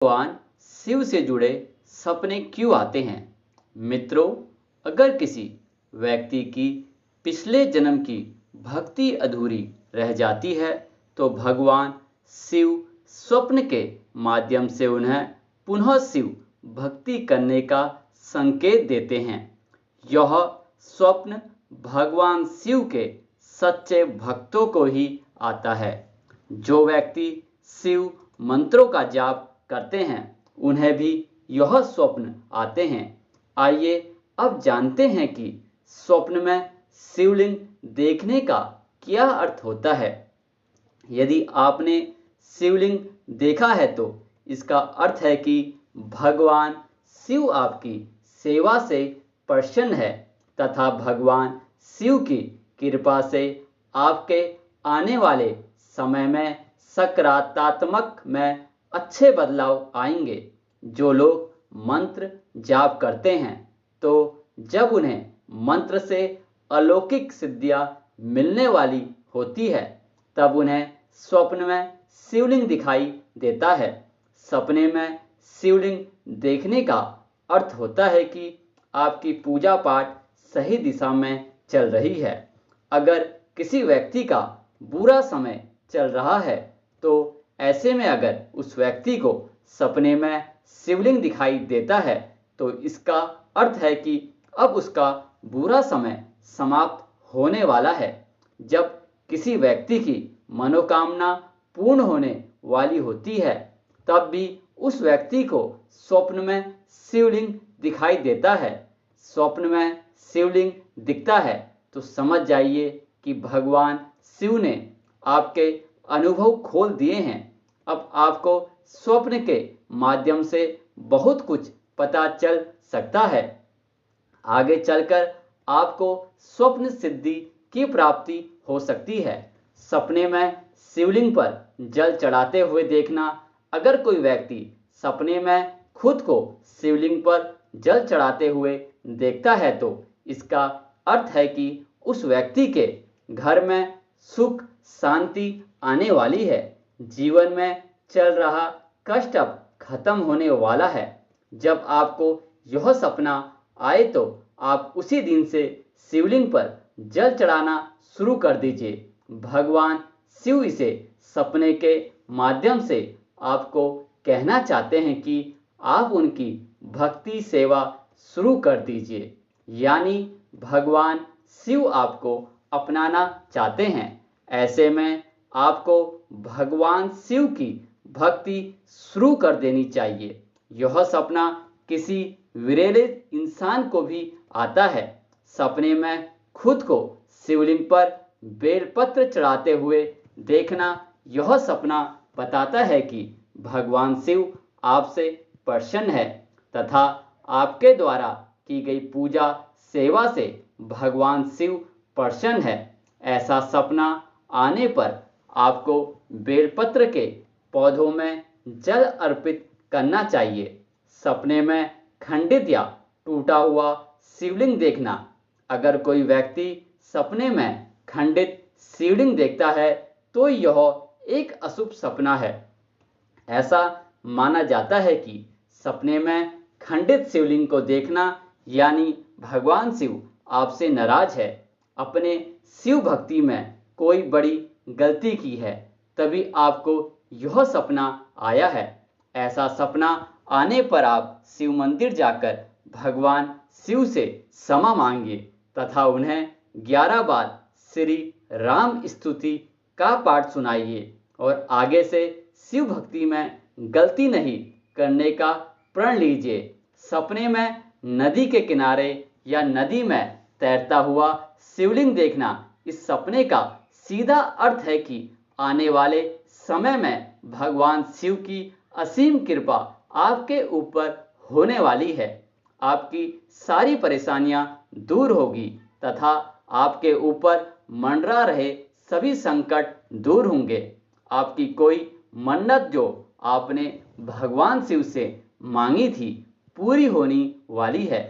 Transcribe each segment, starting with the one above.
भगवान शिव से जुड़े सपने क्यों आते हैं? मित्रों, अगर किसी व्यक्ति की पिछले जन्म की भक्ति अधूरी रह जाती है तो भगवान शिव स्वप्न के माध्यम से उन्हें पुनः शिव भक्ति करने का संकेत देते हैं। यह स्वप्न भगवान शिव के सच्चे भक्तों को ही आता है। जो व्यक्ति शिव मंत्रों का जाप करते हैं उन्हें भी यह स्वप्न आते हैं। आइए अब जानते हैं कि स्वप्न में शिवलिंग देखने का क्या अर्थ होता है। यदि आपने शिवलिंग देखा है तो इसका अर्थ है कि भगवान शिव आपकी सेवा से प्रसन्न है तथा भगवान शिव की कृपा से आपके आने वाले समय में सकारात्मक में अच्छे बदलाव आएंगे। जो लोग मंत्र जाप करते हैं तो जब उन्हें मंत्र से अलौकिक सिद्धियां मिलने वाली होती है तब उन्हें स्वप्न में शिवलिंग दिखाई देता है। सपने में शिवलिंग देखने का अर्थ होता है कि आपकी पूजा पाठ सही दिशा में चल रही है। अगर किसी व्यक्ति का बुरा समय चल रहा है तो ऐसे में अगर उस व्यक्ति को सपने में शिवलिंग दिखाई देता है तो इसका अर्थ है कि अब उसका बुरा समय समाप्त होने वाला है। जब किसी व्यक्ति की मनोकामना पूर्ण होने वाली होती है तब भी उस व्यक्ति को स्वप्न में शिवलिंग दिखाई देता है। स्वप्न में शिवलिंग दिखता है तो समझ जाइए कि भगवान शिव ने आपके अनुभव खोल दिए हैं। अब आपको स्वप्न के माध्यम से बहुत कुछ पता चल सकता है। आगे चलकर आपको स्वप्न सिद्धि की प्राप्ति हो सकती है। सपने में शिवलिंग पर जल चढ़ाते हुए देखना। अगर कोई व्यक्ति सपने में खुद को शिवलिंग पर जल चढ़ाते हुए देखता है तो इसका अर्थ है कि उस व्यक्ति के घर में सुख शांति आने वाली है। जीवन में चल रहा कष्ट अब खत्म होने वाला है। जब आपको यह सपना आए तो आप उसी दिन से शिवलिंग पर जल चढ़ाना शुरू कर दीजिए। भगवान शिव इसे सपने के माध्यम से आपको कहना चाहते हैं कि आप उनकी भक्ति सेवा शुरू कर दीजिए। यानी भगवान शिव आपको अपनाना चाहते हैं। ऐसे में आपको भगवान शिव की भक्ति शुरू कर देनी चाहिए। यह सपना किसी विरले इंसान को भी आता है। सपने में खुद को शिवलिंग पर बेलपत्र चढ़ाते हुए देखना यह सपना बताता है कि भगवान शिव आपसे प्रसन्न है तथा आपके द्वारा की गई पूजा सेवा से भगवान शिव प्रसन्न है। ऐसा सपना आने पर आपको बेलपत्र के पौधों में जल अर्पित करना चाहिए। सपने में खंडित या टूटा हुआ शिवलिंग देखना। अगर कोई व्यक्ति सपने में खंडित शिवलिंग देखता है तो यह एक अशुभ सपना है। ऐसा माना जाता है कि सपने में खंडित शिवलिंग को देखना यानी भगवान शिव आपसे नाराज है, अपने शिव भक्ति में कोई बड़ी गलती की है, तभी आपको यह सपना आया है। ऐसा सपना आने पर आप शिव मंदिर जाकर भगवान शिव से क्षमा मांगिए तथा उन्हें 11 बार श्री राम स्तुति का पाठ सुनाइए और आगे से शिव भक्ति में गलती नहीं करने का प्रण लीजिए। सपने में नदी के किनारे या नदी में तैरता हुआ शिवलिंग देखना इस सपने का सीधा अर्थ है कि आने वाले समय में भगवान शिव की असीम कृपा आपके ऊपर होने वाली है। आपकी सारी परेशानियां दूर होगी तथा आपके ऊपर मंडरा रहे सभी संकट दूर होंगे। आपकी कोई मन्नत जो आपने भगवान शिव से मांगी थी पूरी होने वाली है।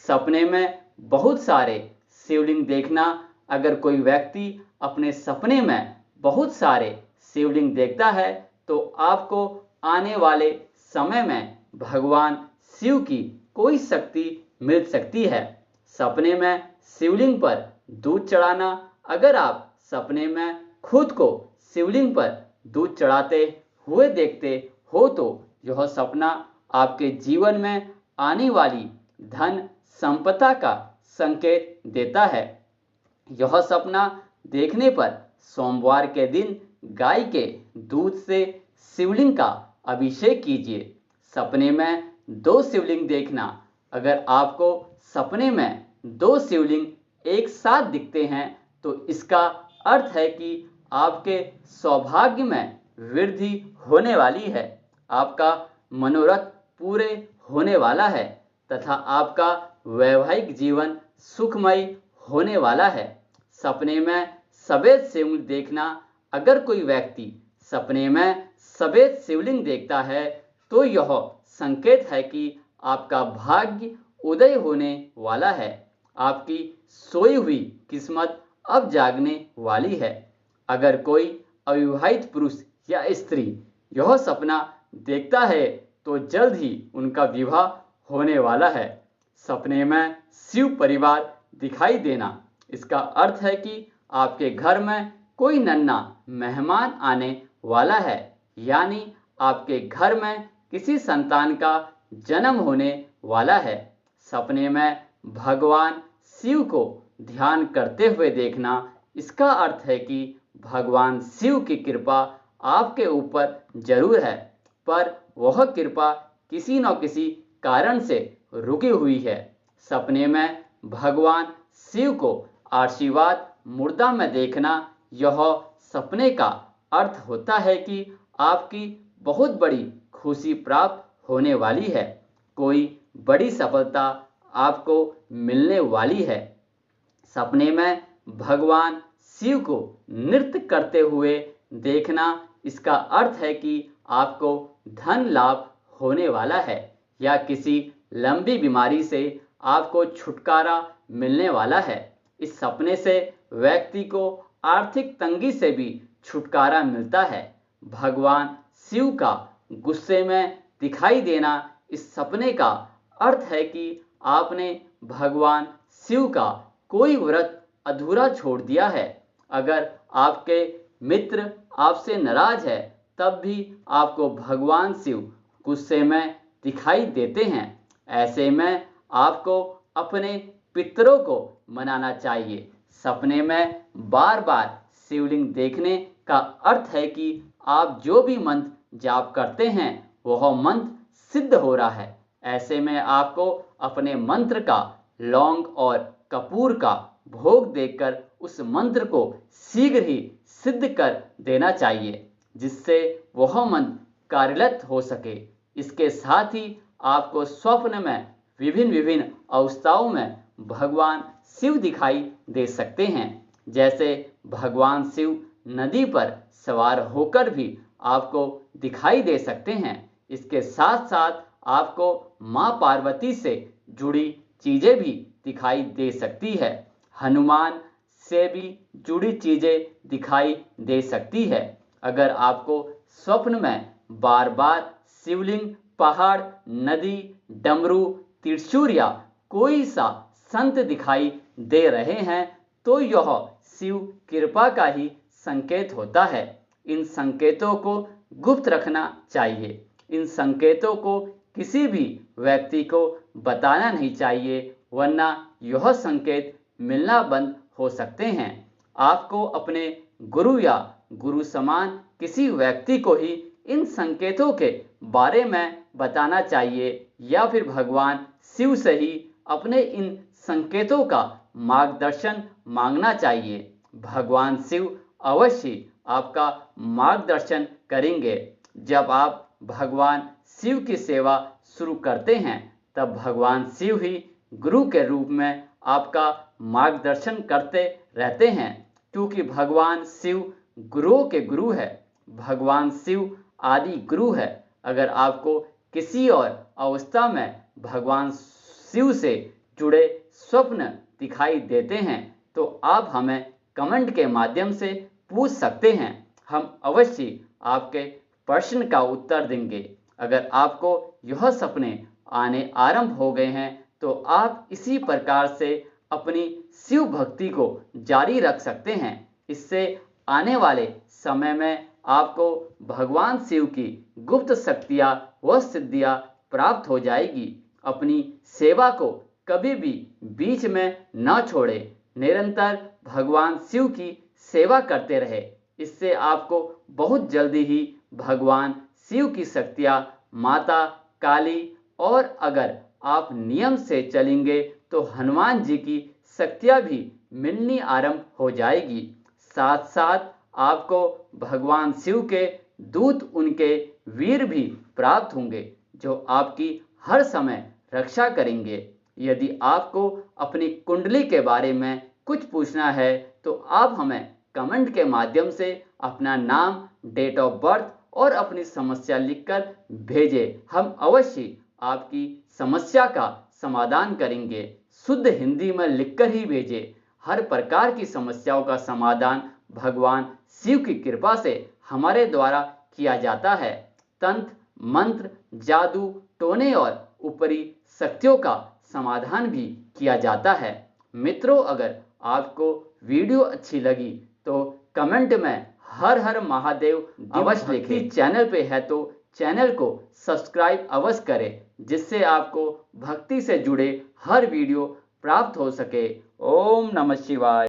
सपने में बहुत सारे शिवलिंग देखना। अगर कोई व्यक्ति अपने सपने में बहुत सारे शिवलिंग देखता है तो आपको आने वाले समय में भगवान शिव की कोई शक्ति मिल सकती है। सपने में शिवलिंग पर दूध चढ़ाना। अगर आप सपने में खुद को शिवलिंग पर दूध चढ़ाते हुए देखते हो तो यह सपना आपके जीवन में आने वाली धन संपदा का संकेत देता है। यह सपना देखने पर सोमवार के दिन गाय के दूध से शिवलिंग का अभिषेक कीजिए। सपने में 2 शिवलिंग देखना। अगर आपको सपने में 2 शिवलिंग एक साथ दिखते हैं तो इसका अर्थ है कि आपके सौभाग्य में वृद्धि होने वाली है, आपका मनोरथ पूरे होने वाला है तथा आपका वैवाहिक जीवन सुखमय होने वाला है। सपने में सफेद शिवलिंग देखना। अगर कोई व्यक्ति सपने में सफेद शिवलिंग देखता है तो यह संकेत है कि आपका भाग्य उदय होने वाला है, आपकी सोई हुई किस्मत अब जागने वाली है। अगर कोई अविवाहित पुरुष या स्त्री यह सपना देखता है तो जल्द ही उनका विवाह होने वाला है। सपने में शिव परिवार दिखाई देना। इसका अर्थ है कि आपके घर में कोई नन्हा मेहमान आने वाला है, यानी आपके घर में किसी संतान का जन्म होने वाला है। सपने में भगवान शिव को ध्यान करते हुए देखना। इसका अर्थ है कि भगवान शिव की कृपा आपके ऊपर जरूर है, पर वह कृपा किसी न किसी कारण से रुकी हुई है। सपने में भगवान शिव को आशीर्वाद मुद्रा में देखना। यह सपने का अर्थ होता है कि आपकी बहुत बड़ी खुशी प्राप्त होने वाली है, कोई बड़ी सफलता आपको मिलने वाली है। सपने में भगवान शिव को नृत्य करते हुए देखना। इसका अर्थ है कि आपको धन लाभ होने वाला है या किसी लंबी बीमारी से आपको छुटकारा मिलने वाला है। इस सपने से व्यक्ति को आर्थिक तंगी से भी छुटकारा मिलता है। भगवान शिव का गुस्से में दिखाई देना। इस सपने का अर्थ है कि आपने भगवान शिव का कोई व्रत अधूरा छोड़ दिया है। अगर आपके मित्र आपसे नाराज है तब भी आपको भगवान शिव गुस्से में दिखाई देते हैं। ऐसे में आपको अपने पितरों को मनाना चाहिए। सपने में बार बार शिवलिंग देखने का अर्थ है कि आप जो भी मंत्र जाप करते हैं वह मंत्र सिद्ध हो रहा है। ऐसे में आपको अपने मंत्र का लौंग और कपूर का भोग देकर उस मंत्र को शीघ्र ही सिद्ध कर देना चाहिए, जिससे वह मंत्र कार्यरत हो सके। इसके साथ ही आपको स्वप्न में विभिन्न अवस्थाओं में भगवान शिव दिखाई दे सकते हैं। जैसे भगवान शिव नदी पर सवार होकर भी आपको दिखाई दे सकते हैं। इसके साथ साथ आपको मां पार्वती से जुड़ी चीजें भी दिखाई दे सकती है। हनुमान से भी जुड़ी चीजें दिखाई दे सकती है। अगर आपको स्वप्न में बार बार शिवलिंग, पहाड़, नदी, डमरू, त्रिशूल या कोई सा संत दिखाई दे रहे हैं तो यह शिव कृपा का ही संकेत होता है। इन संकेतों को गुप्त रखना चाहिए। इन संकेतों को किसी भी व्यक्ति को बताना नहीं चाहिए, वरना यह संकेत मिलना बंद हो सकते हैं। आपको अपने गुरु या गुरु समान किसी व्यक्ति को ही इन संकेतों के बारे में बताना चाहिए या फिर भगवान शिव से ही अपने इन संकेतों का मार्गदर्शन मांगना चाहिए। भगवान शिव अवश्य आपका मार्गदर्शन करेंगे। जब आप भगवान शिव की सेवा शुरू करते हैं तब भगवान शिव ही गुरु के रूप में आपका मार्गदर्शन करते रहते हैं, क्योंकि भगवान शिव गुरुओं के गुरु है। भगवान शिव आदि गुरु है। अगर आपको किसी और अवस्था में भगवान शिव से जुड़े स्वप्न दिखाई देते हैं तो आप हमें कमेंट के माध्यम से पूछ सकते हैं। हम अवश्य आपके प्रश्न का उत्तर देंगे। अगर आपको यह सपने आने आरंभ हो गए हैं तो आप इसी प्रकार से अपनी शिव भक्ति को जारी रख सकते हैं। इससे आने वाले समय में आपको भगवान शिव की गुप्त शक्तियां व सिद्धियां प्राप्त हो जाएगी। अपनी सेवा को कभी भी बीच में न छोड़े, निरंतर भगवान शिव की सेवा करते रहे। इससे आपको बहुत जल्दी ही भगवान शिव की शक्तियां, माता काली और अगर आप नियम से चलेंगे तो हनुमान जी की शक्तियां भी मिलनी आरंभ हो जाएगी। साथ साथ आपको भगवान शिव के दूत, उनके वीर भी प्राप्त होंगे जो आपकी हर समय रक्षा करेंगे। यदि आपको अपनी कुंडली के बारे में कुछ पूछना है तो आप हमें कमेंट के माध्यम से अपना नाम, डेट ऑफ बर्थ और अपनी समस्या लिखकर भेजें। हम अवश्य आपकी समस्या का समाधान करेंगे। शुद्ध हिंदी में लिखकर ही भेजें। हर प्रकार की समस्याओं का समाधान भगवान शिव की कृपा से हमारे द्वारा किया जाता है। तंत्र, मंत्र, जादू, टोने और ऊपरी शक्तियों का समाधान भी किया जाता है। मित्रों, अगर आपको वीडियो अच्छी लगी तो कमेंट में हर हर महादेव अवश्य लिखें। चैनल पे है तो चैनल को सब्सक्राइब अवश्य करें, जिससे आपको भक्ति से जुड़े हर वीडियो प्राप्त हो सके। ओम नमः शिवाय।